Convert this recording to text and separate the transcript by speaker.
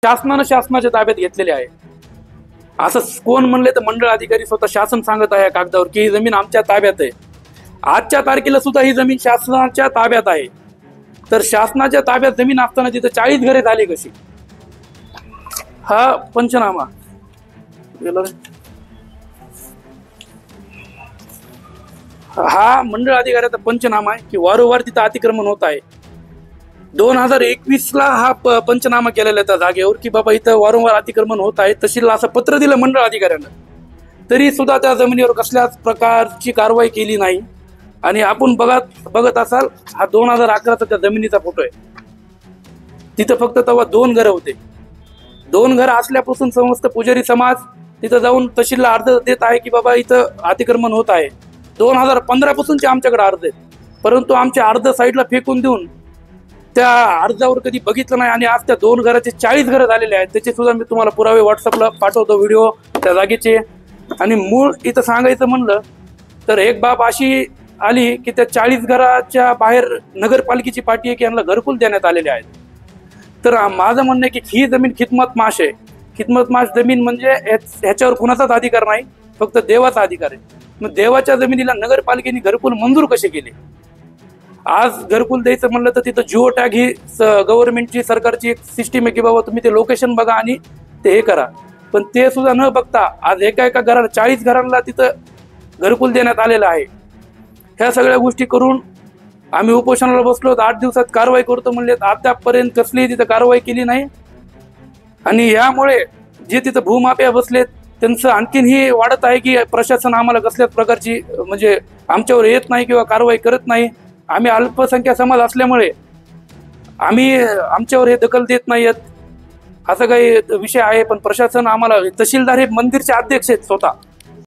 Speaker 1: शासनानं शासनाच्या ताब्यात घेतलेले आहे। असं कोण म्हणले तर मंडळ अधिकारी स्वतः शासन सांगत आहे कागदावर की ही जमीन आमच्या ताब्यात आहे। आजच्या तारखेला सुद्धा ही जमीन शासनाच्या ताब्यात आहे। तर शासनाच्या ताब्यात जमीन असताना तिथे 40 घरे झाली कशी? हा पंचनामा हा मंडळ अधिकाऱ्याचा पंचनामा आहे की वारंवार तिथं अतिक्रमण होत आहे। 2021ला हा पंचनामा केलेला त्या जागेवर की बाबा इथं वारंवार अतिक्रमण होत आहे, तहसीलला असं पत्र दिलं मंडळ अधिकाऱ्यानं, तरी सुद्धा त्या जमिनीवर कसल्याच प्रकारची कारवाई केली नाही। आणि आपण बघत असाल हा 2011चा त्या जमिनीचा फोटो आहे। तिथं फक्त तेव्हा 2 घरं होते। 2 घरं असल्यापासून समस्त पुजारी समाज तिथं जाऊन तहसीलला अर्ज देत आहे की बाबा इथं अतिक्रमण होत आहे। 2015 पासूनचे आमच्याकडे अर्ज आहेत, परंतु आमचे अर्ज साईडला फेकून देऊन त्या अर्जावर कधी बघितलं नाही। आणि आज त्या 2 घराचे 40 घरं झालेले आहेत। त्याचे सुद्धा मी तुम्हाला पुरावे व्हॉट्सअपला पाठवतो, व्हिडिओ त्या जागेचे। आणि मूळ इथं सांगायचं म्हणलं तर एक बाब अशी आली की त्या 40 घराच्या बाहेर नगरपालिकेची पाटी आहे की यांना घरकुल देण्यात आलेले आहेत। तर माझं म्हणणं आहे की ही जमीन खिदमत माश आहे। खिदमत माश जमीन म्हणजे ह्याच्यावर कुणाचाच अधिकार नाही, फक्त देवाचा अधिकार आहे। मग देवाच्या जमिनीला नगरपालिकेने घरकुल मंजूर कसे केले? आज घरकुल द्यायचं म्हणलं तर तिथं जिओ टॅग ही गव्हर्नमेंटची सरकारची एक सिस्टीम आहे की बाबा तुम्ही ते लोकेशन बघा आणि ते हे करा, पण ते सुद्धा न बघता आज एका घराला 40 घरांना तिथं घरकुल देण्यात आलेलं आहे। ह्या सगळ्या गोष्टी करून आम्ही उपोषणाला बसलो, 8 दिवसात कारवाई करतो म्हणले, आतापर्यंत कसलीही तिथं कारवाई केली नाही। आणि यामुळे जे तिथं भूमाफिया बसलेत त्यांचं आणखीनही वाढत आहे की प्रशासन आम्हाला कसल्याच प्रकारची म्हणजे आमच्यावर येत नाही किंवा कारवाई करत नाही। आम्ही अल्पसंख्याक समाज असल्यामुळे आमच्यावर हे दखल देत नाहीयेत, असा काही विषय आहे। पण प्रशासन आम्हाला, तहसीलदार हे मंदिरचे अध्यक्ष आहेत स्वतः,